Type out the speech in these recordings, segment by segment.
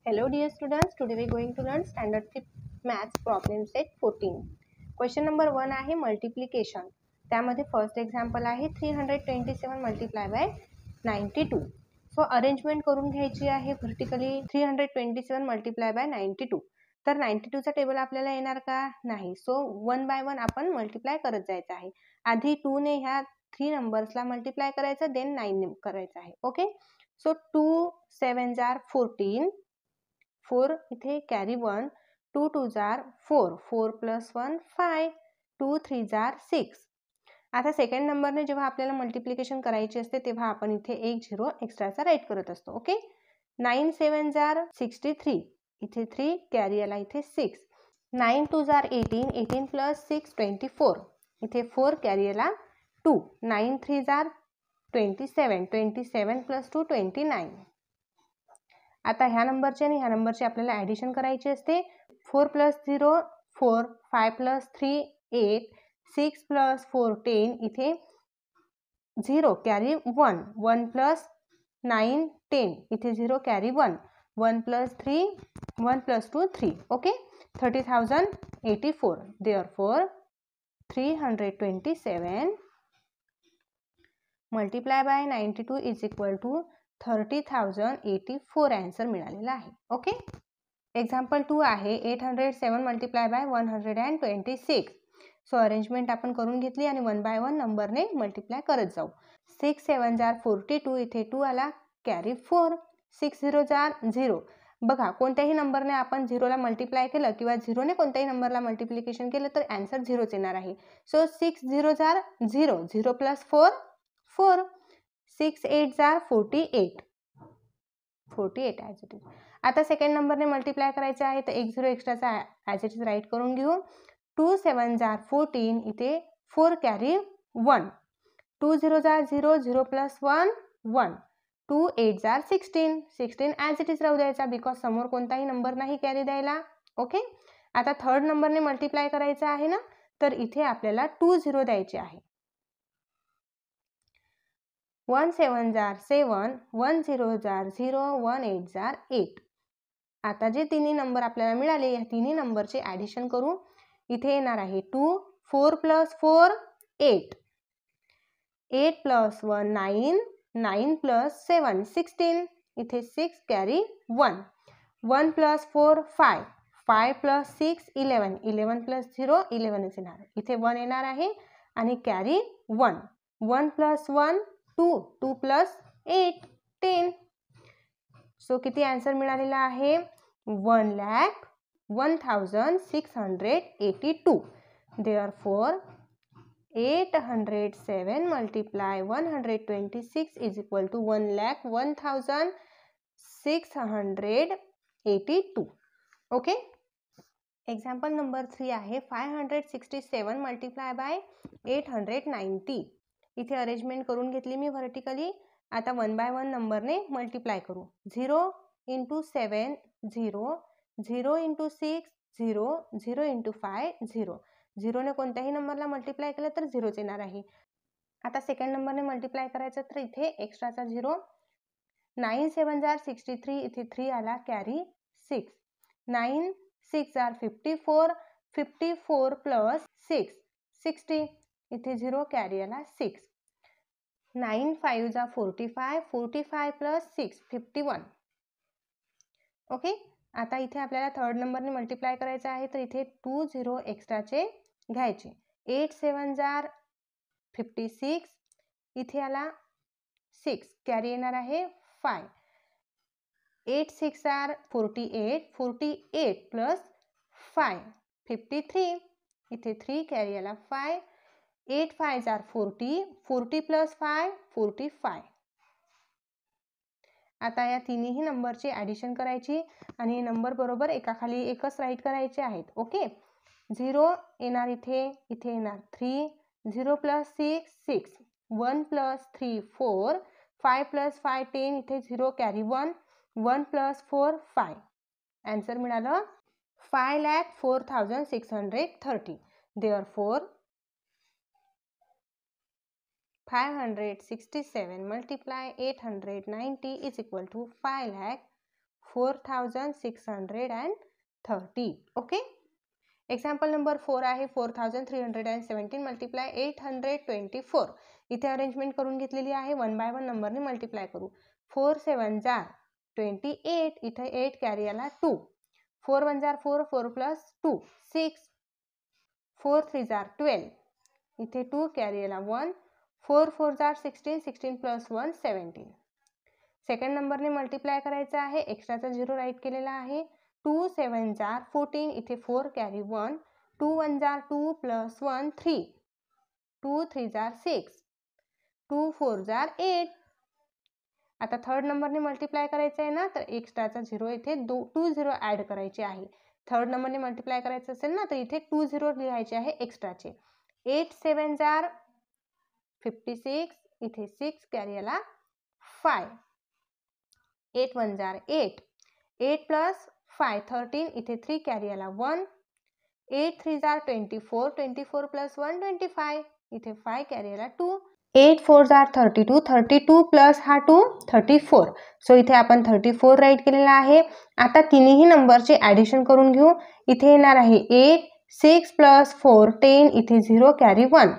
Hello dear students, today we are going to learn standard 3 maths problem set 14. Question number 1 आहे multiplication. त्यामध्ये first example आहे 327 multiply by 92. So arrangement करून घ्यायची आहे vertically 327 multiply by 92. तर 92 चा table आपल्याला येणार का? नाही. सो वन बाय वन आपण मल्टिप्लाय करत जायचं आहे. आधी 2 ने ह्या 3 नंबर्सला मल्टिप्लाय करायचं, देन 9 ने करायचं आहे. ओके. So 2 7s are 14. 4 इथे carry 1, 2 2s are 4, 4 plus 1 5, 2 3s are 6. आता सेकंड नंबरने जेव्हा आपल्याला मल्टिप्लिकेशन करायची असते तेव्हा आपण इथे एक झिरो एक्स्ट्राचा राईट करत असतो. ओके. 9 7s are 63, इथे 3 कॅरी आला, इथे 6. 9 2s are 18, 18 plus 6 24, इथे 4 कॅरी आला 2. 9 3s are 27, 27 plus 2 29. आता ह्या नंबरचे आणि ह्या नंबरचे आपल्याला ॲडिशन करायची असते. 4 प्लस 0 4, 5 प्लस 3 8, 6 प्लस 4 10, इथे 0 कॅरी 1, 1 प्लस 9 10, इथे 0 carry 1, 1 plus 3 1 plus 2 3. Okay. 30,084. Therefore 327 multiply by 92 is equal to 30,084 answer मिळालेला आहे. ओके. एक्झाम्पल 2 आहे 807 मल्टिप्लाय बाय 126. सो अरेंजमेंट आपण करून घेतली आणि वन बाय वन नंबरने मल्टिप्लाय करत जाऊ. 6 7s are 42, इथे 2 आला, कॅरी 4. 6 0s are 0. बघा, कोणत्याही नंबरने आपण 0ला मल्टिप्लाय केलं किंवा 0ने कोणत्याही नंबरला मल्टिप्लिकेशन केलं तर आन्सर 0च येणार आहे. So 6 0s are 0, 0 plus 4 4, 6 8s are 48, 48 as it is. आता सेकंड नंबरने मल्टिप्लाय करायचं आहे तर एक झिरो एक्स्ट्राचा ॲज इट इज राईट करून घेऊ. 2 7s are 14, इथे 4 carry 1. 2 0s are 0, 0 plus 1 1. 2 8s are 16, 16 as it is राहू द्यायचा बिकॉज समोर कोणताही नंबर नाही कॅरी द्यायला. ओके. आता थर्ड नंबरने मल्टिप्लाय करायचं आहे ना, तर इथे आपल्याला 2 0 द्यायचे आहे. 1 7s are 7, 1 0s are 0, 1 8s are 8. आता जे तिन्ही नंबर आपल्याला मिळाले या तिन्ही नंबरचे ॲडिशन करू. इथे येणार आहे 2, 4 प्लस 4 8, 8 प्लस 1 9, 9 प्लस 7 16, इथे 6 कॅरी 1. 1 प्लस 4 5, 5 प्लस 6 11, 11 प्लस 0 11च येणार. इथे 1 येणार आहे आणि कॅरी 1. 1 plus 1 2, 2 plus 8 10. सो किती आन्सर मिळालेला आहे? 1,01,682. Therefore 807 multiply 126 is equal to 1,01,682. Okay. Example number 3 आहे 567 मल्टिप्लाय बाय 890. इथे अरेंजमेंट करून घेतली मी व्हर्टिकली. आता वन बाय वन नंबरने मल्टिप्लाय करू. 0 इंटू 7 0, 0 इंटू 6 0, 0 इंटू 5 0. 0ने कोणत्याही नंबरला मल्टिप्लाय केलं तर 0च येणार आहे. आता सेकंड नंबरने मल्टिप्लाय करायचं तर इथे एक्स्ट्राचा 0. 9 7s are 63, इथे 3 आला, कॅरी 6. 9 6 are 54, 54 प्लस 6 60, इथे 0 कॅरी आला 6. 9 5s are 45, 45 प्लस 6 51. ओके. आता इथे आपल्याला थर्ड नंबरने मल्टिप्लाय करायचं आहे तर इथे 2 0 एक्स्ट्राचे घ्यायचे. 8 7s are 56, इथे आला 6 कॅरी येणार आहे 5. 8 6 are 48, 48 प्लस 5 53, इथे 3 कॅरी आला 5. 8 5s are 40, 40 प्लस 5 45. आता या तिन्ही नंबरची ॲडिशन करायची आणि नंबर बरोबर एकाखाली एकच राईट करायचे आहेत. ओके. 0 येणार इथे, इथे येणार 3, 0 प्लस 6 6, 1 प्लस 3 4, 5 प्लस 5 10, इथे 0 कॅरी 1, 1 प्लस 4 5. आन्सर मिळालं 5,04,630. Therefore 567 multiply 890 is equal to 5,04,630. 4630. Okay. Example number 4 आहे 4317 मल्टिप्लाय 824. इथे अरेंजमेंट करून घेतलेली आहे. 1 बाय 1 नंबरने मल्टिप्लाय करू. 4 7 जार 28. इथे 8 कॅरी आला 2. 4 1 जार 4, 4 प्लस 2 6. 4 3 जार 12. इथे 2 कॅरी आला 1. 4 4 जार 16, 16 प्लस 1 17. सेकंड नंबरने मल्टिप्लाय करायचं आहे. एक्स्ट्राचा 0 राईट केलेला आहे. 2 7 जार 14. इथे 4 कॅरी 1. 2 1 जार 2 प्लस 1 3. 2 3 जार 6. 2 4 जार 8. आता थर्ड नंबरने मल्टिप्लाय करायचं आहे ना, तर एक्स्ट्राचा 0 इथे 2 0 ॲड करायचे आहे. थर्ड नंबरने मल्टिप्लाय करायचं असेल ना, तर इथे 2 0 लिहायचे आहे एक्स्ट्राचे. 8 7 जार 56. इथे 6 कॅरी आला 5. 8 1 जार 8. 8 प्लस 5 13. इथे 3 कॅरी आला 1. 8 3 जार 24. 24 प्लस 1 25. इथे 5 कॅरी आला 2. 8 4 जार 32. 32 प्लस हा 2 34. सो इथे आपण 34 राईट केलेला आहे. आता तिन्ही नंबरचे ॲडिशन करून घेऊ. इथे येणार आहे 8 6 प्लस 4 10. इथे 0 कॅरी 1.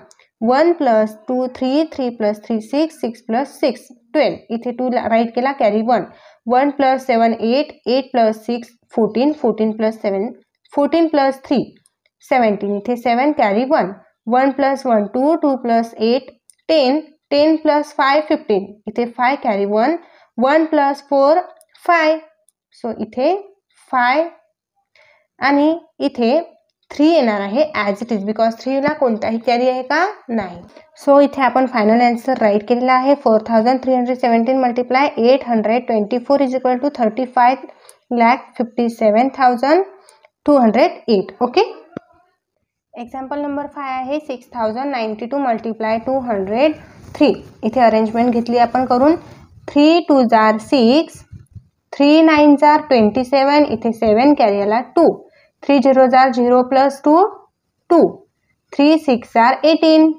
1 प्लस 2 3. 3 प्लस 3 6. 6 प्लस 6 12. इथे 2 राईट केला carry 1. 1 plus 7 8. 8 plus 6 14. 14 plus 7 14 plus 3 17. इथे 7 कॅरी 1. 1 प्लस 1 2. 2 प्लस 8 10. 10 प्लस 5 15. इथे 5 कॅरी 1. 1 प्लस 4 5. सो इथे 5 आणि इथे 3 येणार आहे ॲज इट इज, बिकॉज 3ला कोणताही कॅरी आहे का नाही. सो इथे आपण फायनल आन्सर राईट केलेला आहे. 4317 multiply 824 is equal to 35,57,208. Okay. Example number 5 आहे 6092 मल्टिप्लाय 203. इथे अरेंजमेंट घेतली आपण करून. 3 2 जार 6. 3 9 जार 27. इथे 7 कॅरी आला 2. 3 0 जार 0 प्लस 2 2. 3 6 जार 18.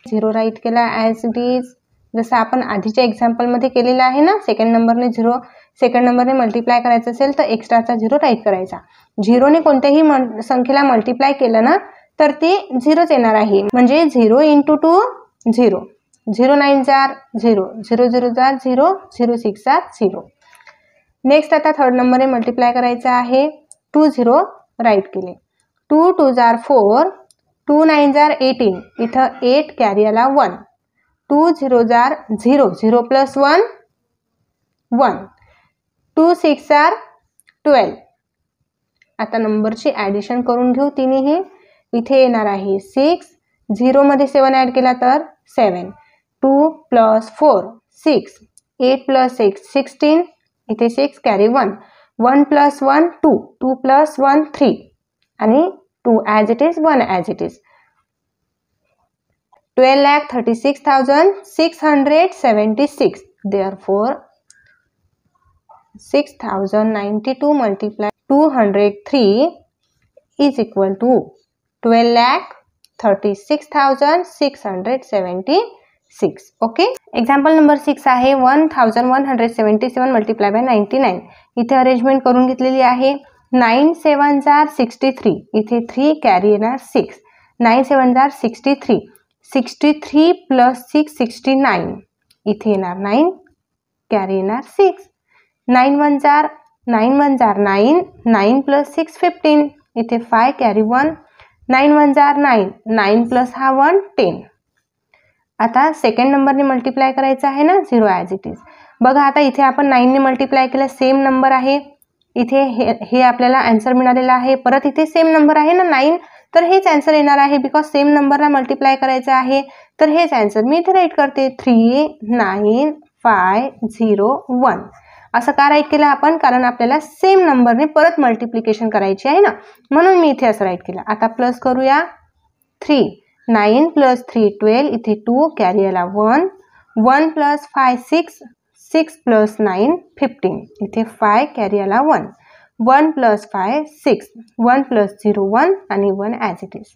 0 राईट केला ॲज इट इज, जसं आपण आधीच्या एक्झाम्पलमध्ये केलेलं आहे ना. सेकंड नंबरने मल्टिप्लाय करायचं असेल तर एक्स्ट्राचा 0 राईट करायचा. 0ने कोणत्याही संख्येला मल्टिप्लाय केलं ना, तर ते 0च येणार आहे. म्हणजे 0 इंटू 2 0. 0 9 जार 0. 0 0 जार 0. 0 6 जार 0. नेक्स्ट आता थर्ड नंबरने मल्टिप्लाय करायचं आहे. 2 0 राईट केले. 2 2 जार 4. 2 9 जार 18. इथं 8 कॅरी आला 1. 2 0 जार 0. 0 प्लस 1 1. 2 6 जार 12. आता नंबरची ॲडिशन करून घेऊ तिन्ही. इथे येणार आहे 6. 0 मध्ये 7 ॲड केला तर 7. 2 प्लस 4 6. 8 प्लस 6 16. इथे 6 कॅरी 1. 1 प्लस 1 2. 2 प्लस 1 3. आणि 2 as it is 1 as it is. 12,36,676. Therefore 6092 multiplied 203 is equal to 12,36,676. Okay. Example number 6 आहे 1177 मल्टिप्लाय बाय 99. इथे अरेंजमेंट करून घेतलेली आहे. 9 7 जार 63. इथे 3 कॅरी येणार 6. 9 7 जार 63. 63 प्लस 6 69. इथे येणार 9 कॅरी येणार 6. 9 1 जार 9. 9 प्लस 6 15. इथे 5 कॅरी 1. 9 1 जार 9. 9 प्लस हा 1 10. आता सेकंड नंबरने मल्टिप्लाय करायचं आहे ना 0 ॲज इट इज. बघा आता इथे आपण 9ने मल्टिप्लाय केलं, सेम नंबर आहे. इथे हे आपल्याला आन्सर मिळालेला आहे. परत इथे सेम नंबर आहे ना 9, तर हेच आन्सर येणार आहे बिकॉज सेम नंबरला मल्टिप्लाय करायचं आहे. तर हेच आन्सर मी इथे राईट करते. 3 9 5 0 1. असं का राईट केलं आपण? कारण आपल्याला सेम नंबरने परत मल्टिप्लिकेशन करायची आहे ना, म्हणून मी इथे असं राईट केलं. आता प्लस करूया. 3 9 प्लस 3 12. इथे 2 कॅरी आला 1. 1 प्लस 5 6. 6 प्लस 9 15. इथे 5 कॅरी आला 1. 1 प्लस 5 6. 1 प्लस 0 1 आणि 1 as it is.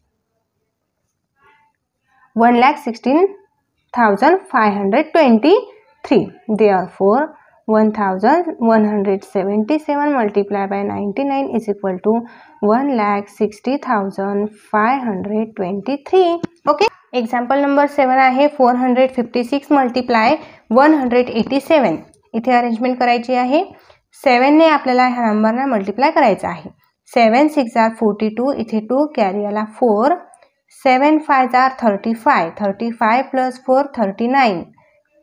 1,16,523. Therefore 1177 multiplied by 99 is equal to 1,60,523. Okay. Example number 7 आहे 456 multiply 187. इथे अरेंजमेंट करायची आहे. 7 ने आपल्याला ह्या नंबरला मल्टिप्लाय करायचं आहे. 7 6 are 42. इथे 2 कॅरी आला 4. 7 5 are 35. 35 plus 4 39.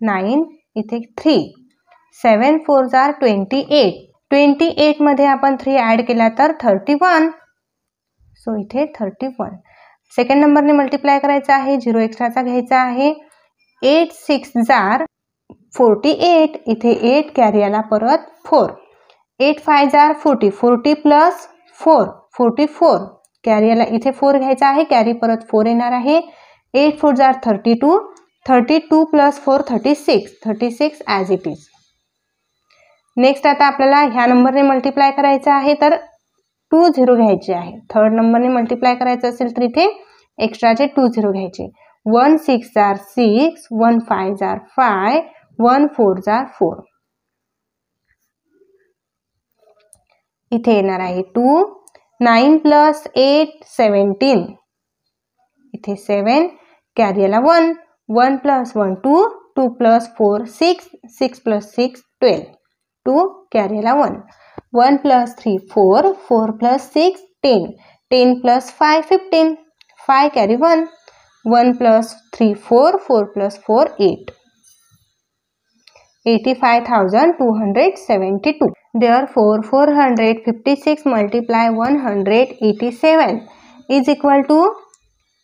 9 इथे 3. 7 4 are 28. 28 मध्ये आपण 3 ऍड केला तर 31. सो इथे 31. सेकंड नंबरने मल्टिप्लाय करायचा आहे. 0 एक्स्ट्राचा घ्यायचा आहे. 8 6 जार 48. इथे 8 कॅरी आला परत 4. 8 5 जार 40. 40 प्लस 4 44. कॅरी आला इथे 4 घ्यायचा आहे. कॅरी परत 4 येणार आहे. 8 4 जार 32. 32 plus 4 36. 36 as it is. Next आता आपल्याला ह्या नंबरने मल्टिप्लाय करायचं आहे तर 2 0 घ्यायचे आहे. थर्ड नंबरने मल्टिप्लाय करायचं असेल तर इथे एक्स्ट्राचे 2 0 घ्यायचे. 1 6 जार 6. 1 5 जार 5. 1 4 जार 4. इथे येणार आहे 2. 9 प्लस 8 17. इथे 7 कॅरी आला 1. 1 प्लस 1 2. 2 प्लस 4 6. 6 प्लस 6 12. 2 कॅरी आला 1. 1 plus 3 4. 4 plus 6 10. 10 plus 5 15. 5 carry 1. 1 plus 3 4. 4 plus 4 8. 85,272. Therefore 456 multiply 187 is equal to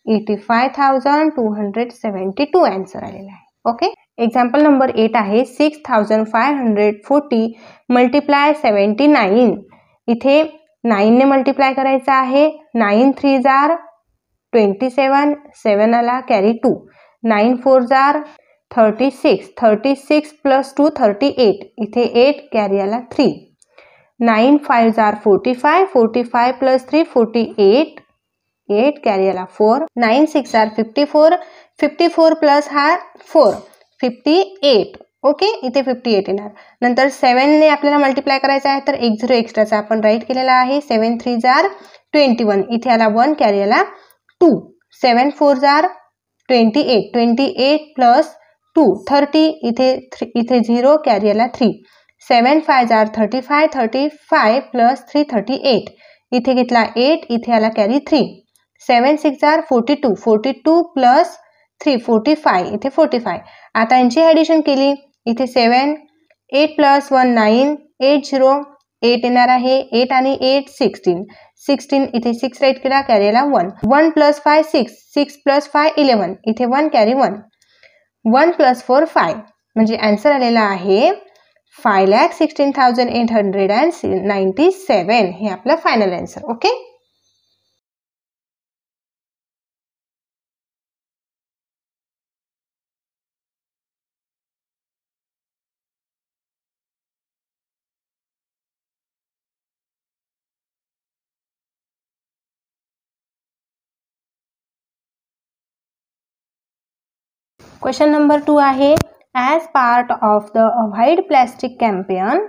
85,272 answer आलेला आहे. ओके. एक्झाम्पल नंबर 8 आहे 6,540 मल्टिप्लाय 79. इथे 9 ने मल्टिप्लाय करायचं आहे. 9 3 जार 27. 7 आला कॅरी 2. 9 4 जार 36. 36 प्लस 2 38. इथे 8 कॅरी आला 3. 9 5 जार 45. 45 प्लस 3 48. 8 कॅरी आला 4. 9 6 आर 54. 54 प्लस हा 4 58. ओके. इथे 58 येणार. नंतर 7 ने आपल्याला मल्टिप्लाय करायचं आहे तर 1 0 एक्स्ट्राचा आपण राईट केलेला आहे. 7 3 जार 21. इथे आला 1 कॅरी आला 2. 7 4 जार 28. 28 प्लस 2 30. इथे 0 कॅरी आला 3. 7 5 जार 35. 35 प्लस 3 38. इथे घेतला 8. इथे आला कॅरी 3. 7 6 जार 42. 42 प्लस 3 45. इथे 45. आता यांची ॲडिशन केली. इथे 7 8 प्लस 1 9. 8 0 8 येणार आहे. 8 आणि 8 16. 16 इथे 6 राईट केला कॅरी आला 1. 1 प्लस 5 6. 6 प्लस 5 11. इथे 1 कॅरी 1. 1 प्लस 4 5. म्हणजे आन्सर आलेला आहे 5,16,897. हे आपलं final answer. Okay. Question number 2 आहे as part of the avoid plastic campaign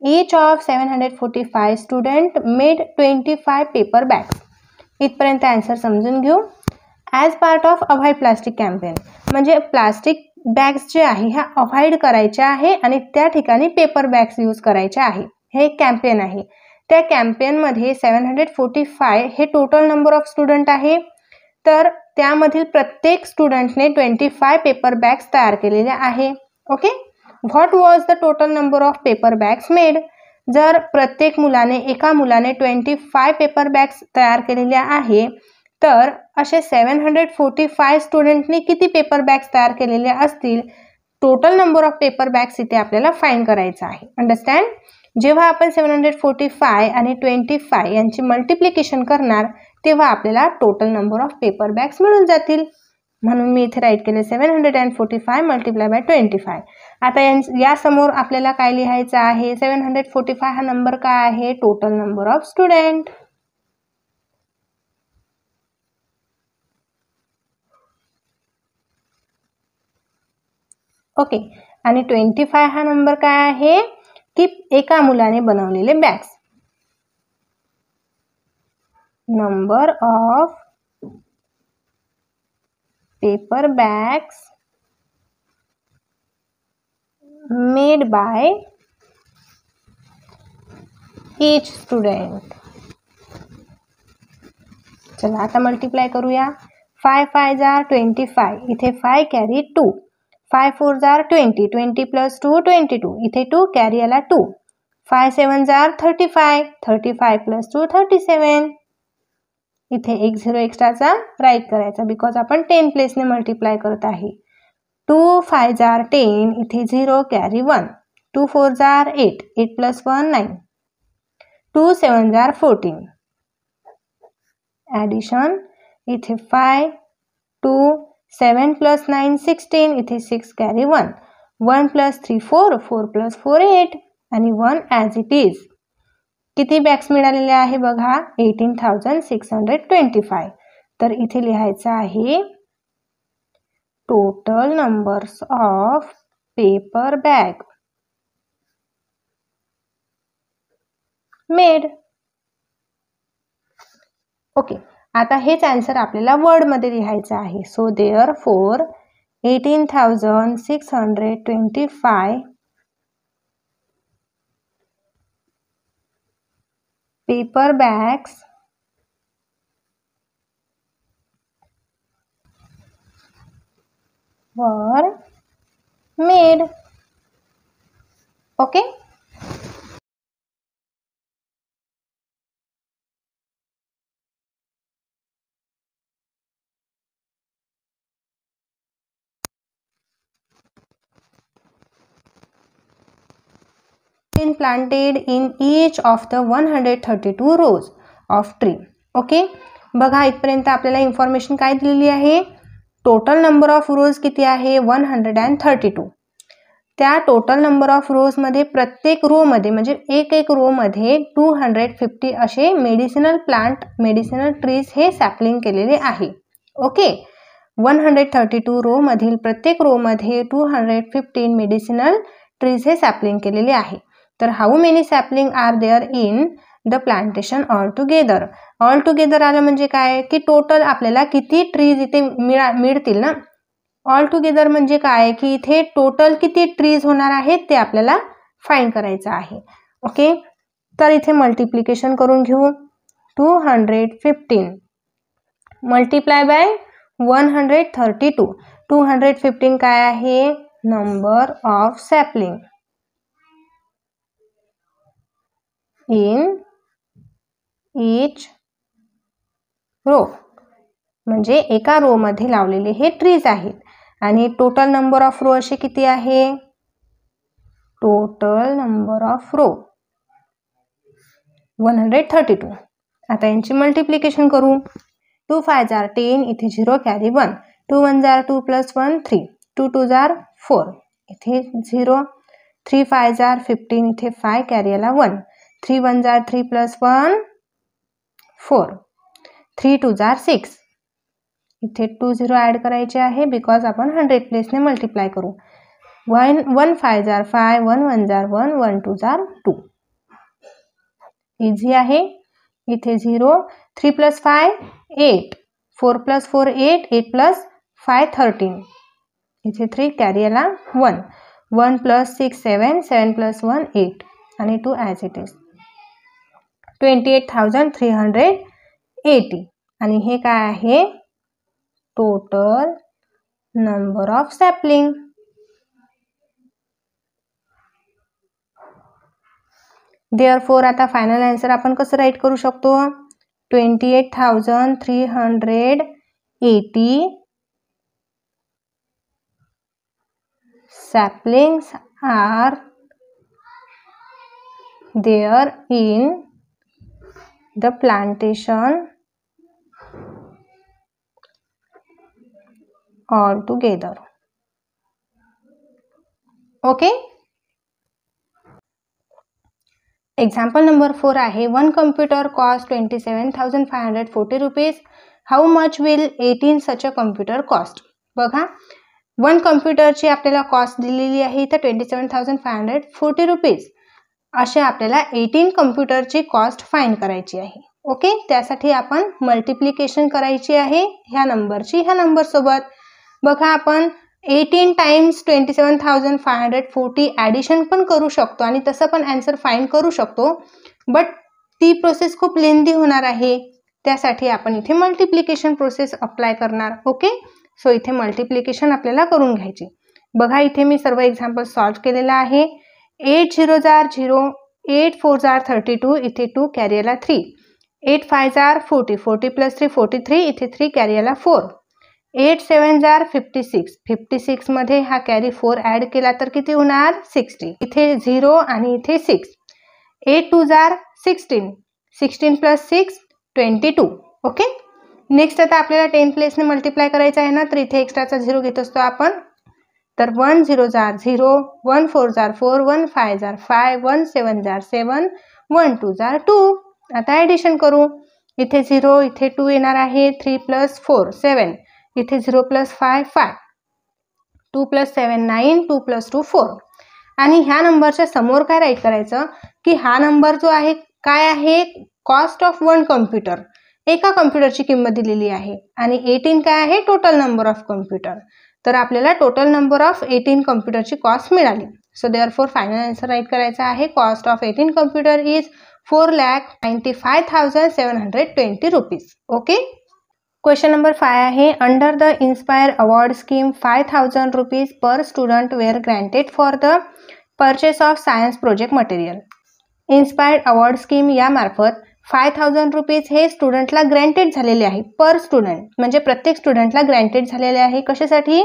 each of 745 student made 25 paper bags. इथपर्यंत आन्सर समजून घेऊ. as part of avoid plastic campaign म्हणजे प्लास्टिक बॅग्स जे आहे ह्या अवॉइड करायच्या आहे आणि त्या ठिकाणी पेपर बॅग्स यूज करायच्या आहे. हे एक कॅम्पेन आहे. त्या कॅम्पेनमध्ये 745 हे टोटल नंबर ऑफ स्टुडंट आहे. तर त्यामधील प्रत्येक स्टुडंटने 25 पेपर बॅग्स तयार केलेल्या आहे. Okay. What was the total number of paper bags made. जर प्रत्येक एका मुलाने 25 पेपर बॅग्स तयार केलेल्या आहे तर असे 745 स्टुडंटनी किती पेपर बॅग्स तयार केलेल्या असतील. Total number of paper bags इथे आपल्याला फाइंड करायचं आहे. अंडरस्टँड. जेव्हा आपण 745 आणि 25 यांची मल्टिप्लिकेशन करणार तेव्हा आपल्याला total number of paper bags मिळून जातील. म्हणून मी इथे राईट केले 745 मल्टिप्लाय बाय 25. आता या समोर आपल्याला काय लिहायचं आहे. 745 हा नंबर काय आहे. Total number of student. Okay. आणि 25 हा नंबर काय आहे. की एका मुलाने बनवलेले bags. Number of paper bags made by each student. चला आता मल्टिप्लाय करूया. 5 5 are 25, इथे 5 कॅरी 2. 5 4 are 20, 20 plus 2 22, इथे 2 कॅरी आला 2. 5 7 are 35, 35 plus 2 37, इथे एक 0 एक्स्ट्राचा राईट करायचा बिकॉज आपण 10 प्लेसने मल्टिप्लाय करत आहे. 2 5 are 10, इथे 0 carry 1. 2 4 are 8, 8 plus 1 9. 2 7 are 14. Addition इथे 5 2 7 plus 9 16, इथे 6 कॅरी 1. 1 plus 3 4, 4 plus 4 8 आणि 1 ॲज इट इज. किती बॅग्स मिळालेले आहे बघा 18,625. तर इथे लिहायचं आहे total numbers of paper bag made. Okay, आता हेच आन्सर आपल्याला वर्डमध्ये लिहायचं आहे. So therefore 18,625 paper bags were made. Okay. Been planted in each of the 132 rows of tree. Okay, बघा इथपर्यंत आपल्याला इन्फॉर्मेशन काय दिलेली आहे. टोटल नंबर ऑफ रोज किती आहे 132. त्या टोटल नंबर ऑफ रोजमध्ये प्रत्येक रोमध्ये म्हणजे एक रोमध्ये 250 असे मेडिसिनल प्लांट मेडिसिनल ट्रीज हे सॅपलिंग केलेले आहे. ओके, 132 रो मधील प्रत्येक रोमध्ये 215 मेडिसिनल ट्रीज हे सॅपलिंग केलेले आहे. तर how many sapling are there in the plantation all together. All together आलं म्हणजे काय की टोटल आपल्याला किती ट्रीज इथे मिळतील ना. ऑल टुगेदर म्हणजे काय की इथे टोटल किती ट्रीज होणार आहेत ते आपल्याला फाइंड करायचं आहे. ओके, तर इथे मल्टिप्लिकेशन करून घेऊ. 215 मल्टिप्लाय बाय 132. 215 काय आहे number of sapling in each row, म्हणजे एका रो मध्ये लावलेले हे ट्रीज आहेत. आणि टोटल नंबर ऑफ रो असे किती आहे टोटल नंबर ऑफ रो 132. आता यांची मल्टिप्लिकेशन करू. 2 5 are 10, इथे 0 कॅरी 1. 2 1 are 2 plus 1 3. 2 2 are 4, इथे 0. 3 5 are 15, इथे 5 कॅरी आला 1. 3 1 are 3 plus 1 4. 3 2 are 6, इथे 2 0 ॲड करायचे आहे बिकॉज आपण 100 प्लेसने मल्टिप्लाय करू. 1 5 are 5, 1 1 are 1, 1 2 are 2. इझी आहे. इथे 0. 3 plus 5 8, 4 plus 4 8, 8 plus 5 13, इथे 3 कॅरी आला 1. 1 plus 6 7, 7 plus 1 8 आणि 2 ॲज इट इज. 28,380 आणि हे काय आहे total number of sapling. Therefore आता फायनल आन्सर आपण कसं राईट करू शकतो 28,380 saplings are there in the plantation all together. Okay. Example number 4 आहे. One computer cost 27,540 rupees. How much will 18 such a computer cost? बघा 1 कम्प्युटरची आपल्याला कॉस्ट दिलेली आहे इथे 27,540 रुपीज. असे आपल्याला 18 कम्प्युटरची कॉस्ट फाइंड करायची आहे. ओके, त्यासाठी आपण मल्टिप्लिकेशन करायची आहे ह्या नंबरची ह्या नंबर सोबत. बघा, आपण 18 टाइम्स 27,540 ॲडिशन पण करू शकतो आणि तसं पण आन्सर फाइंड करू शकतो, बट ती प्रोसेस खूप लेंदी होणार आहे. त्यासाठी आपण इथे मल्टिप्लिकेशन प्रोसेस अप्लाय करणार. ओके, सो इथे मल्टिप्लिकेशन आपल्याला करून घ्यायची. बघा, इथे मी सर्व एक्झाम्पल सॉल्व्ह केलेला आहे. 8 0 जार 0, 8 4 जार 32, इथे 2 कॅरी आला 3, 8 5 जार 40, 40 प्लस 3 43, इथे 3 कॅरी आला 4, 8 7 जार 56, 56 मध्ये हा कॅरी 4 ॲड केला तर किती होणार 60, इथे 0 आणि इथे 6, 8 2 जार 16, 16 प्लस 6 22. ओके, नेक्स्ट आता आपल्याला 10 प्लेसने मल्टिप्लाय करायचं आहे ना, तर इथे एक्स्ट्राचा 0 घेत असतो आपण. तर 1 0 जार 0, 1 4 जार 4, 1 5 जार 5, 1 7 जार 7, 1 2 जार 2. आता ॲडिशन करू. इथे 0, इथे 2 येणार आहे. 3 प्लस 4 7, इथे 0 प्लस 5 5, 2 प्लस 7 9, 2 प्लस 2 4. आणि ह्या नंबरच्या समोर काय राईट करायचं की हा नंबर जो आहे काय आहे, कॉस्ट ऑफ वन कम्प्युटर, एका कम्प्युटरची किंमत दिलेली आहे. आणि 18 काय आहे, टोटल नंबर ऑफ कम्प्युटर. तर आपल्याला टोटल नंबर ऑफ 18 कम्प्युटरची कॉस्ट मिळाली. So therefore final answer write करायचा आहे. Cost of 18 computer is 4,95,720 rupees. Okay, question number 5 आहे. Under the Inspire award scheme 5,000 rupees per student were granted for the purchase of science project material. Inspired award scheme यामार्फत 5,000 rupees हे स्टुडंटला granted झालेले आहे. पर student म्हणजे प्रत्येक स्टुडंटला granted झालेले आहे. कशासाठी?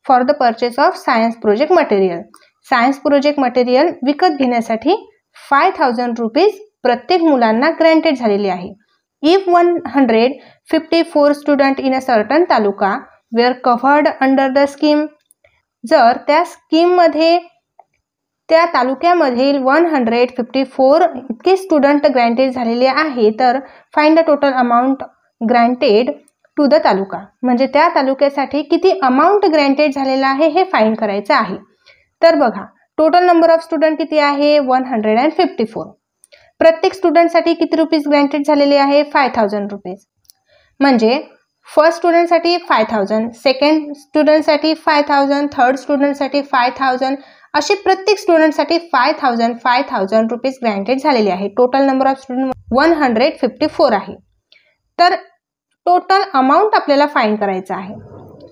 For the purchase of science project material. Science project material विकत घेण्यासाठी 5,000 रुपीज प्रत्येक मुलांना ग्रँटेड झालेले आहे. If 154 student in a certain taluka were covered under the scheme, जर त्या स्कीममध्ये त्या तालुक्यामधील 154 इतके स्टुडंट ग्रँटेड झालेले आहे, तर find the total amount granted to the taluka. म्हणजे त्या तालुक्यासाठी किती अमाऊंट ग्रँटेड झालेला आहे हे फाइंड करायचं आहे. तर बघा, टोटल नंबर ऑफ स्टुडंट किती आहे 154. प्रत्येक स्टुडंटसाठी किती रुपीज ग्रँटेड झालेले आहे 5,000 रुपीज. म्हणजे फर्स्ट स्टुडंटसाठी 5,000, सेकंड स्टुडंटसाठी 5,000, थर्ड स्टुडंटसाठी 5,000, असे प्रत्येक स्टुडंटसाठी 5,000 रुपीज ग्रँटेड झालेले आहे. टोटल नंबर ऑफ स्टुडंट 154 आहे. तर टोटल अमाऊंट आपल्याला फाइंड करायचं आहे.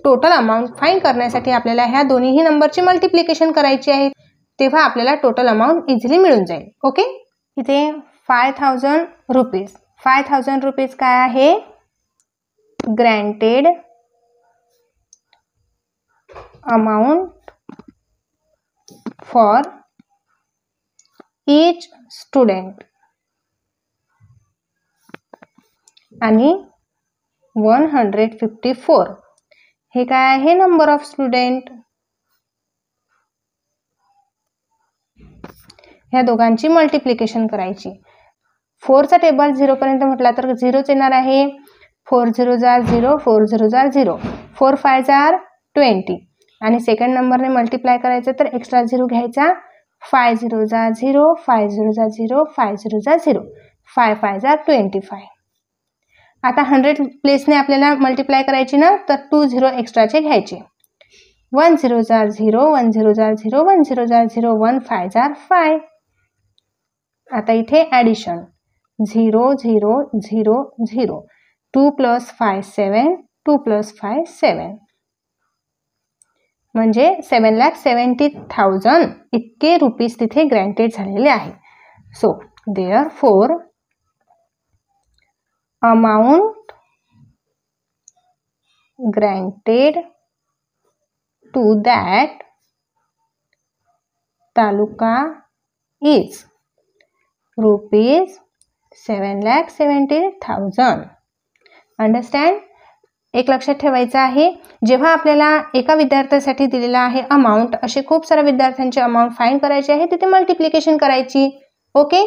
टोटल अमाऊंट फाइंड करण्यासाठी आपल्याला ह्या दोन्ही नंबरची मल्टिप्लिकेशन करायची आहे, तेव्हा आपल्याला टोटल अमाऊंट इझिली मिळून जाईल. ओके, इथे 5,000 रुपीज, 5,000 रुपीज काय आहे granted amount for each student आणि 154 हे काय आहे नंबर ऑफ स्टुडंट. ह्या दोघांची मल्टिप्लिकेशन करायची. 4चा टेबल 0 पर्यंत म्हटला तर 0च येणार आहे. 4 0 जार 0, 4 0 जार 0, 4 5 जार 20 आणि सेकंड नंबरने मल्टिप्लाय करायचं तर एक्स्ट्रा 0 घ्यायचा. 5 0 जार 0, 5 0 जार 0, 5 0 जार 0, 5 5 जार 25. आता 100 प्लेसने आपल्याला मल्टिप्लाय करायची ना, तर 2 0 एक्स्ट्राचे घ्यायचे. 1 0 जार 0, 1 0 जार 0, 1 0 जार 0, 1 5 जार 5. आता इथे ॲडिशन 0 0 0 0, 2 प्लस 5 7, 2 प्लस 5 7, म्हणजे 7,70,000 इतके रुपीज तिथे ग्रँटेड झालेले आहे. So therefore amount granted to that taluka is rupees 7,70,000. Understand? एक लक्षात ठेवायचं आहे, जेव्हा आपल्याला एका विद्यार्थ्यासाठी दिलेला आहे अमाऊंट, असे खूप साऱ्या विद्यार्थ्यांची अमाऊंट फाइंड करायची आहे, तिथे मल्टिप्लिकेशन करायची. ओके,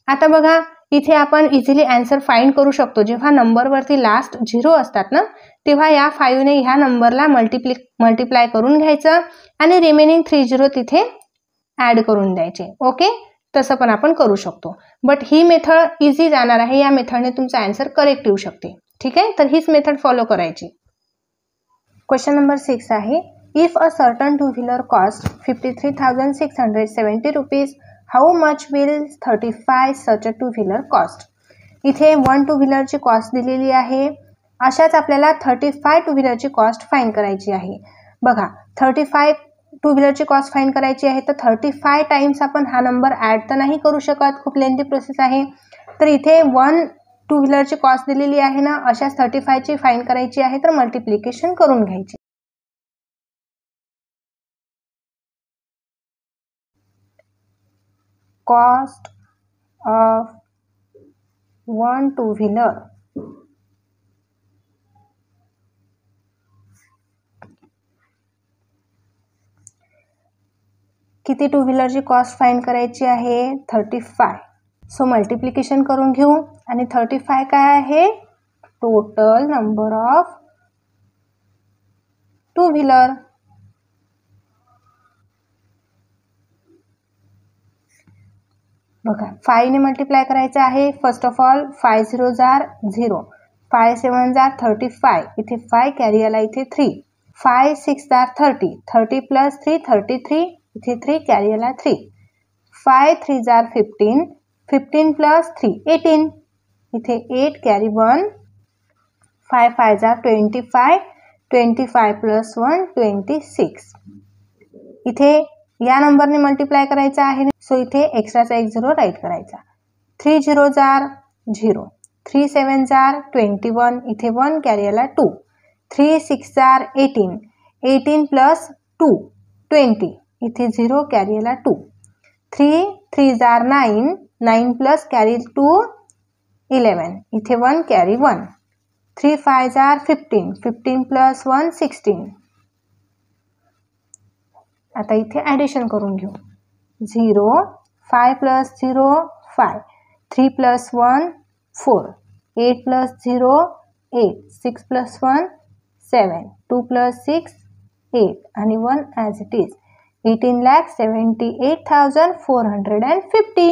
आता बघा इथे आपण इझिली आन्सर फाइंड करू शकतो. जेव्हा नंबरवरती लास्ट 0 असतात ना, तेव्हा या 5ने ह्या नंबरला मल्टिप्लाय करून घ्यायचं आणि रिमेनिंग 3 0 तिथे ॲड करून द्यायचे. ओके, तसं पण आपण करू शकतो. बट ही मेथड इझी जाणार आहे, या मेथडने तुमचा आन्सर करेक्ट येऊ शकते. ठीक आहे, तर हीच मेथड फॉलो करायची. क्वेश्चन नंबर 6 आहे, if a certain two wheeler cost 53,670 rupees, how much will 35 such a two wheeler cost. इथे 1 टू व्हीलरची कॉस्ट दिलेली आहे. अशाच आपल्याला 35 टू व्हीलरची कॉस्ट फाइंड करायची आहे. बघा, 35 टू व्हीलरची कॉस्ट फाइंड करायची आहे, तर 35 टाइम्स आपण हा नंबर ॲड तर नाही करू शकत, खूप लेंथी प्रोसेस आहे. तर इथे 1 टू व्हीलरची कॉस्ट दिलेली आहे ना, अशाच 35ची फाइंड करायची आहे, तर मल्टिप्लिकेशन करून घ्यायची. कॉस्ट ऑफ 1 टू व्हीलर किती टू व्हीलरची कॉस्ट फाइंड करायची आहे, 35. सो मल्टिप्लिकेशन करून घेऊ. आणि 35 काय आहे, total number of two wheeler. बघा, 5 ने मल्टिप्लाय करायचं आहे. First of all 5 zeros are 0, 5 sevens are 35, इथे 5 कॅरी आला, इथे 3, 5 सिक्स आर 30, 30 प्लस 3 33, इथे 3 कॅरी आला 3, 5 थ्रीज आर 15, 15 प्लस 3 18, इथे 8 कॅरी 1, 5 फाइव्स आर 25, 25 प्लस 1 26, इथे या नंबरने मल्टिप्लाय करायचा आहे. सो इथे एक्स्ट्राचा एक 0 राईट करायचा. 3 झिरोज आर 0, 3 सेवन्स आर 21, इथे 1 कॅरी आला 2, 3 सिक्स आर 18, 18 प्लस 2 20, इथे 0 कॅरी आला 2, 3 थ्रीज आर 9, 9 प्लस कॅरी 2 11, इथे 1 कॅरी 1, 3 फाइव्स आर 15, 15 प्लस 1 16. आता इथे ॲडिशन करून घेऊ. 0, 5 plus 0 5, 3 plus 1 4, 8 plus 0 8, 6 plus 1 7, 2 plus 6 8 आणि 1 as it is. 18,78,450.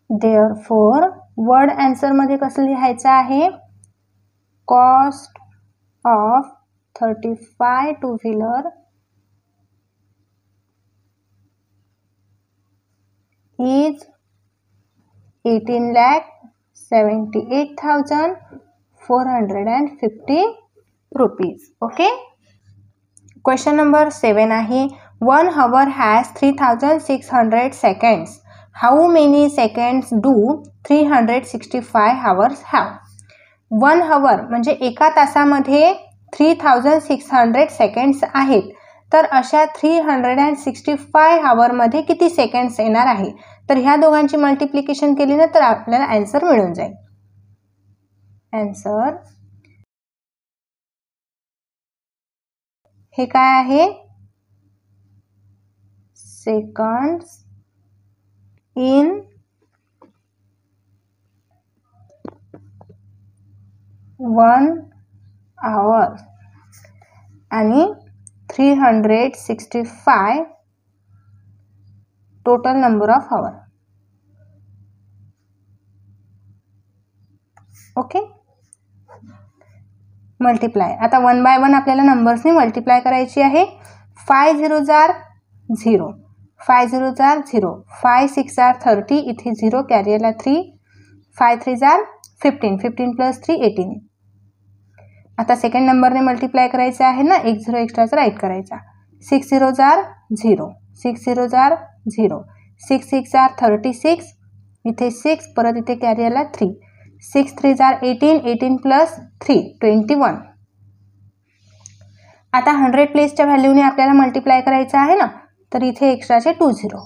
Therefore word आन्सरमध्ये कसं लिहायचं आहे, cost of 35 two wheeler is 18,78,450 rupees. Okay. Question number 7 आहे, 1 hour has 3,600 seconds. How many seconds do 365 hours have? 1 hour म्हणजे एका तासामध्ये 3,600 सेकंड्स आहेत. तर अशा 365 आवरमध्ये किती सेकंड्स येणार आहे. तर ह्या दोघांची मल्टिप्लिकेशन केली ना, तर आपल्याला आन्सर मिळून जाईल. आन्सर हे काय आहे, सेकंड्स इन 1 hour आणि 365 total number of hour. Okay. Multiply, आता 1 बाय 1 आपल्याला नंबर्सनी मल्टिप्लाय करायची आहे. 5 zeros are 0, 5 zeros are 0, 5 six are 30, इथे 0 कॅरी आला 3, 5 थ्रीज आर 15, 15 प्लस 3 18. आता सेकंड नंबरने मल्टिप्लाय करायचं आहे ना, एक 0 एक्स्ट्राचा राईट करायचा. 6 zeros are 0, 6 zeros are 0, 6 six are 36, इथे 6 परत इथे कॅरी आला 3, 6 थ्रीज आर 18, 18 प्लस 3 21. आता 100 प्लेसच्या व्हॅल्यूने आपल्याला मल्टिप्लाय करायचं आहे ना, तर इथे एक्स्ट्राचे 2 0,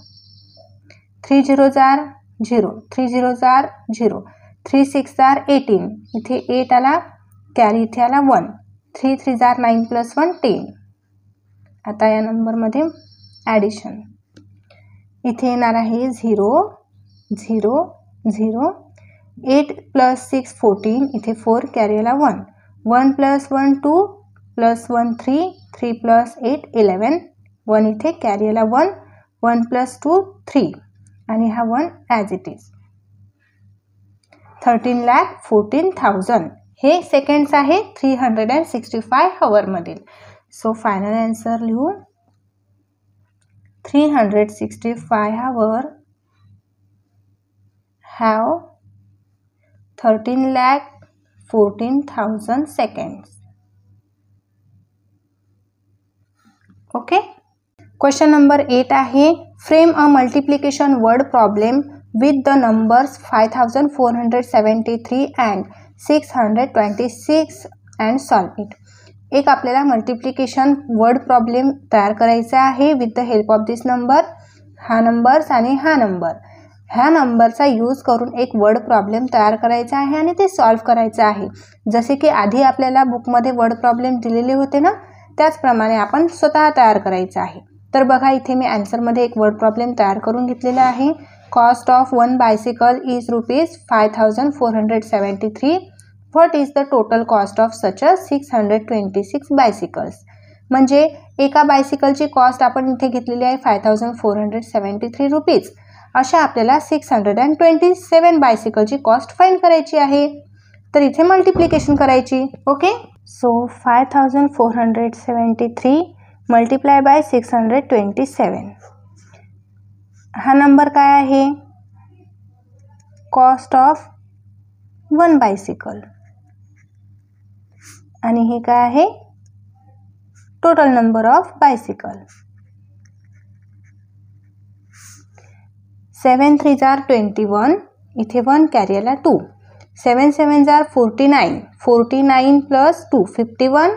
3 zeros are 0, 3 zeros are 0, 3 six are 18, इथे 8 आला कॅरी, इथे आला 1, 3 थ्रीज आर 9 प्लस 1 10. आता या नंबरमध्ये ॲडिशन, इथे येणार आहे 0 0 0, 8 प्लस 6 14, इथे 4 कॅरी आला 1, 1 प्लस 1 2 प्लस 1 3, 3 प्लस 8 11, 1 इथे कॅरी आला 1, 1 प्लस 2 3. आणि हा 1 ॲज इट इज. 13,14,000 हे सेकंड्स आहे 365 हवरमधील. सो फायनल आन्सर लिहू 365 hour have 13,14,000 seconds. Okay. Question number 8 आहे frame a multiplication word problem with the numbers 5473 and 626 and solve it. एक आपल्याला मल्टिप्लिकेशन वर्ड प्रॉब्लेम तयार करायचा आहे with the help of this number. हा numbers आणि हा नंबर, ह्या नंबरचा यूज करून एक वर्ड प्रॉब्लेम तयार करायचा आहे आणि ते सॉल्व करायचं आहे. जसे की आधी आपल्याला बुकमध्ये वर्ड प्रॉब्लेम दिलेले होते ना, त्याचप्रमाणे आपण स्वतः तयार करायचं आहे. तर बघा इथे मी आन्सरमध्ये एक वर्ड प्रॉब्लेम तयार करून घेतलेला आहे. Cost of 1 bicycle is ₹5,473. What is the total cost of such a 626 bicycles. म्हणजे एका बायसिकलची कॉस्ट आपण इथे घेतलेली आहे 5,473 रुपीज. अशा आपल्याला 627 बायसिकलची कॉस्ट फाइंड करायची आहे. तर इथे मल्टिप्लिकेशन करायची. ओके. So 5,473 multiply by 627. हा नंबर काय आहे? Cost of 1 bicycle. आणि हे काय आहे? Total number of bicycle. 7 3s are 21. इथे 1 कॅरी आला 2. 7 7s are 49. 49 प्लस 2 51.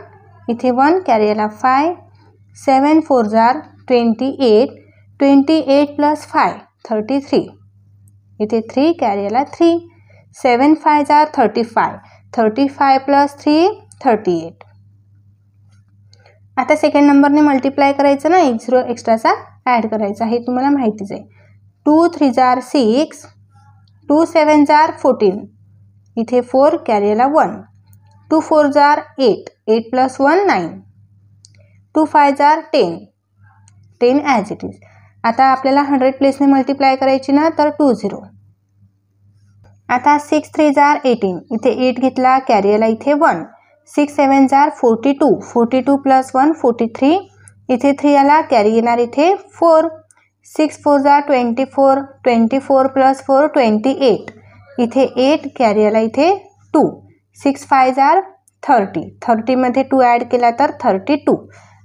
इथे 1 कॅरी आला 5. 7 4s are 28. 28 प्लस 5 33. इथे 3 कॅरी आला 3. 7 5s are 35. 35 प्लस 3 38. आता सेकंड नंबरने मल्टिप्लाय करायचं ना, एक 0 एक्स्ट्राचा ॲड करायचा, हे तुम्हाला माहितीच आहे. 2 3s are 6. 2 7s are 14. इथे 4 कॅरी आला 1. 2 4s are 8. 8 plus 1 9. 2 5s are 10. 10 as it is. आता आपल्याला 100 प्लेसने मल्टिप्लाय करायची ना, तर 2 0. आता 6 3s are 18. इथे 8 घेतला, कॅरी आला इथे 1. 6 7s are 42. 42 प्लस 1 43. इथे 3 आला, कॅरी येणार इथे 4. 6 4s are 24. 24 प्लस 4 28. इथे 8 कॅरी आला इथे 2. 6 5s are 30. 30 मध्ये 2 ॲड केला तर 32.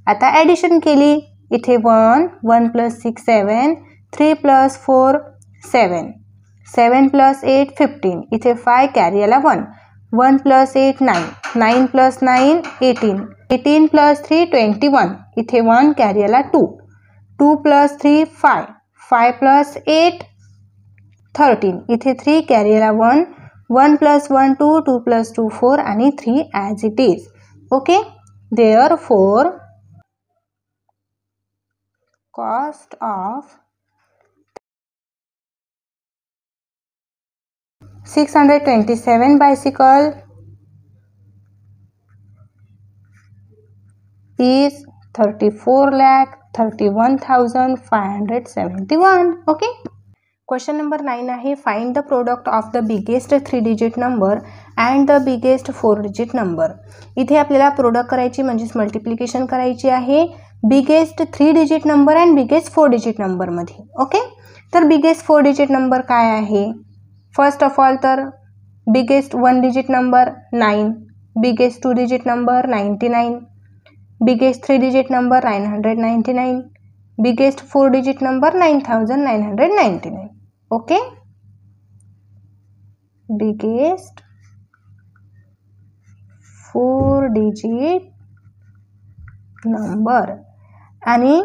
आता ॲडिशन केली. इथे 1 1 प्लस 6 7. 3 प्लस 4 7. 7 प्लस 8 15. इथे 5 कॅरी आला 1. 1 प्लस 8 9. 9 प्लस 9 18. 18 प्लस 3 21. इथे 1 कॅरी आला 2. 2 प्लस 3 5. 5 प्लस 8 13. इथे 3 कॅरी आला 1. 1 प्लस 1 2. 2 प्लस 2 4 आणि 3 as it is. Okay. Therefore cost of 627 bicycle is 34,31,571. Okay. Question number 9 आहे find the product of the biggest 3 digit number and the biggest 4 digit number. इथे आपल्याला product करायची म्हणजेच multiplication करायची आहे biggest 3 digit number and biggest 4 digit नंबरमध्ये. Okay. तर biggest 4 digit number काय आहे? फर्स्ट ऑफ ऑल तर biggest 1 digit number 9, biggest 2 digit number 99, biggest 3 digit number 999, biggest 4 digit number 9999. Okay. Biggest 4 digit number आणि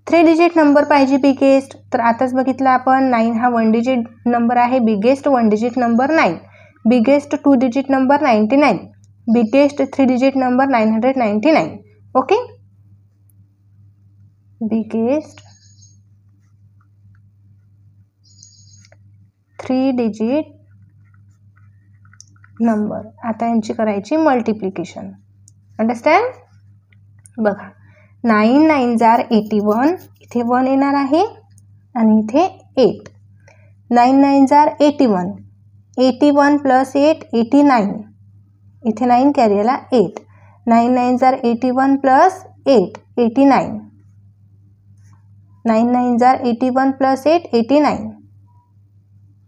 3 डिजिट नंबर पाहिजे biggest. तर आताच बघितलं आपण 9 हा 1 डिजिट नंबर आहे. Biggest 1 digit number 9, biggest 2 digit number 99, biggest 3 digit number 999. Okay. Biggest 3 digit number. आता यांची करायची मल्टिप्लिकेशन. अंडरस्टँड. बघा 9 9s are 81. इथे 1 येणार आहे आणि इथे 8. 9 9s are 81. 81 plus 8, 89. इथे 9 कॅरी आला 8. 9 9s are 81 plus 8, 89. 9 9s are 81 plus 8, 89.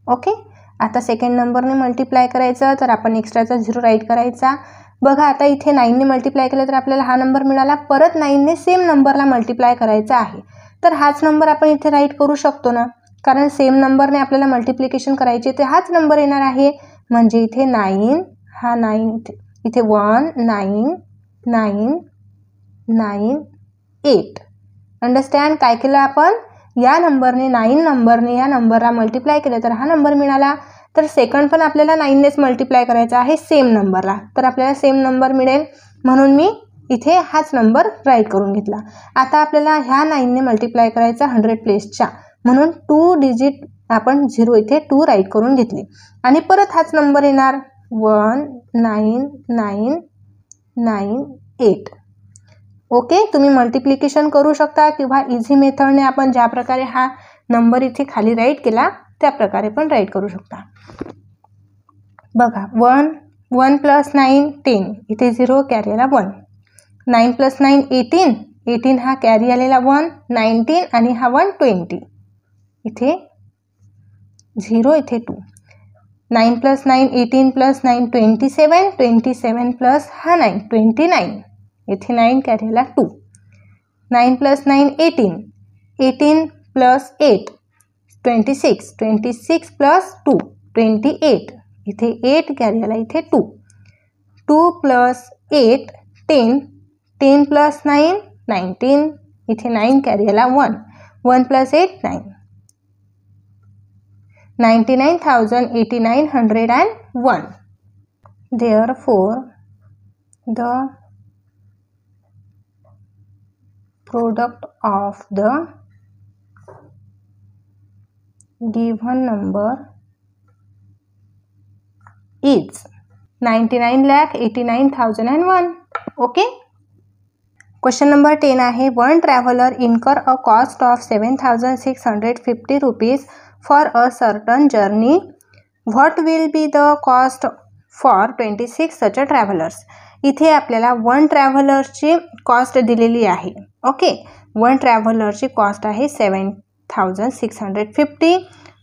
Okay. आता सेकंड नंबरने मल्टिप्लाय करायचं, तर आपण एक्स्ट्राचा 0 राईट करायचा. बघा आता इथे 9ने मल्टिप्लाय केलं तर आपल्याला हा नंबर मिळाला. परत 9ने सेम नंबरला मल्टिप्लाय करायचा आहे, तर हाच नंबर आपण इथे राईट करू शकतो ना, कारण सेम नंबरने आपल्याला मल्टिप्लिकेशन करायचे ते हाच नंबर येणार आहे. म्हणजे इथे 9, हा 9 इथे 1 9 9 9 8. अंडरस्टँड? काय केलं आपण, या नंबरने 9 नंबरने या नंबरला मल्टिप्लाय केलं तर हा नंबर मिळाला. तर सेकंड पण आपल्याला 9नेच मल्टिप्लाय करायचा आहे सेम नंबरला, तर आपल्याला सेम नंबर मिळेल. म्हणून मी इथे हाच नंबर राईट करून घेतला. आता आपल्याला ह्या 9ने मल्टिप्लाय करायचा 100 प्लेसच्या, म्हणून 2 डिजिट आपण 0 इथे 2 राईट करून घेतले. आणि परत हाच नंबर येणार 1 9 9 9 8. ओके. तुम्ही मल्टिप्लिकेशन करू शकता किंवा इझी मेथडने आपण ज्या प्रकारे हा नंबर इथे खाली राईट केला त्या प्रकारे पण राईट करू शकता. बघा 1 प्लस 9 10, इथे 0 कॅरी आला 1. 9 प्लस 9 18, 18 हा कॅरी आलेला 1. 19 आणि हा 1 20, इथे 0 इथे 2. 9 प्लस 9 18 प्लस 9 27, 27 प्लस हा 9 29, इथे 9 कॅरी आला 2. 9 प्लस 9 18, 18 प्लस 8 26, 26 प्लस 2 28, इथे 8 कॅरी आला इथे 2. 2 प्लस 8 10, 10 प्लस 9 19, इथे 9 कॅरी आला 1. 1 plus 8 9. 99,8901. Therefore, the product of the given number is 99,89,001. Okay. Question number 10 आहे. One traveler incur a cost of 7,650 rupees for a certain journey. What will be the cost for 26 such a travelers? इथे आपल्याला one ट्रॅव्हलरची cost दिलेली आहे. Okay. One ट्रॅव्हलरची cost आहे 7,650.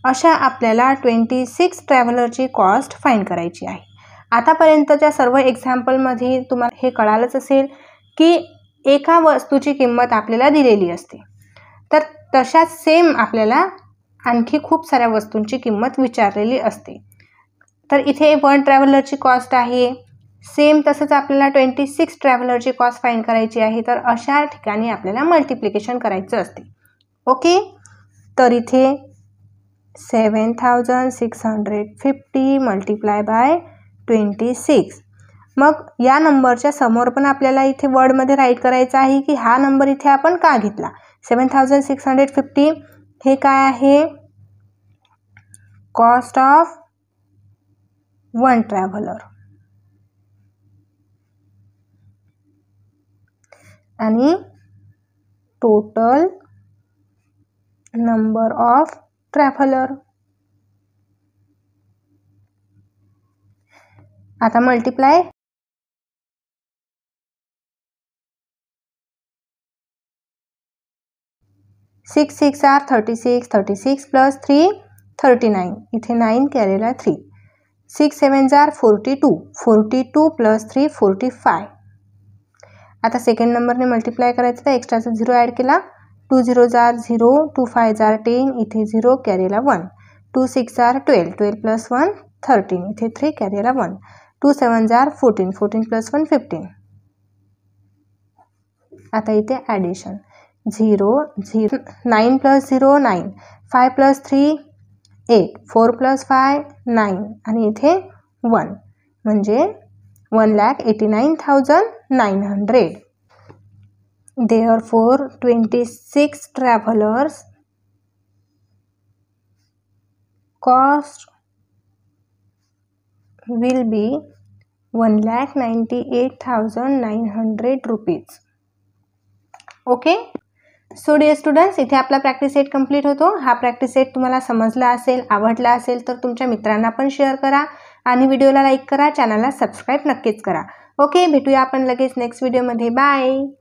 अशा आपल्याला 26 ट्रॅव्हलरची cost find करायची आहे. आतापर्यंतच्या सर्व एक्झाम्पलमध्ये तुम्हाला हे कळालंच असेल की एका वस्तूची किंमत आपल्याला दिलेली असते, तर तशाच सेम आपल्याला आणखी खूप साऱ्या वस्तूंची किंमत विचारलेली असते. तर इथे वन ट्रॅव्हलरची कॉस्ट आहे, सेम तसंच आपल्याला 26 ट्रॅव्हलरची कॉस्ट फाइंड करायची आहे. तर अशा ठिकाणी आपल्याला मल्टिप्लिकेशन करायचं असते. ओके. तर इथे 7,650 मल्टिप्लाय बाय 26. मग या नंबरच्या समोर पण आपल्याला इथे वर्डमध्ये राईट करायचं आहे की हा नंबर इथे आपण का घेतला. 7,650 हे काय आहे, कॉस्ट ऑफ वन ट्रॅव्हलर, आणि टोटल नंबर ऑफ ट्रॅव्हलर. आता मल्टिप्लाय 6 6 आर 36, 36 प्लस 3 39, इथे 9 कॅरीला 3. 6 7 आर 42, 42 प्लस 3 45. आता सेकंड नंबरने मल्टिप्लाय करायचं, तर एक्स्ट्राचा 0 ॲड केला. 2 0 जार 0, 2 5 जार 10, इथे 0 कॅरीला 1. 2 6 जार 12, 12 प्लस 1 13, इथे 3 कॅरीला 1. 2 7 जार 14, 14 प्लस 1 15. आता इथे ॲडिशन 0 0, 9 प्लस 0 9, 5 प्लस 3 8, 4 प्लस 5 9, आणि इथे 1, म्हणजे 1,89,900. Therefore 26 travelers cost will be 1,98,900 rupees. Okay. So dear students, इथे आपला प्रॅक्टिस सेट कंप्लीट होतो. हा प्रॅक्टिस सेट तुम्हाला समजला असेल, आवडला असेल तर तुमच्या मित्रांना पण शेअर करा आणि व्हिडिओला लाईक करा, चॅनलला सबस्क्राईब नक्कीच करा. ओके, भेटूया आपण लगेच नेक्स्ट व्हिडिओमध्ये. बाय.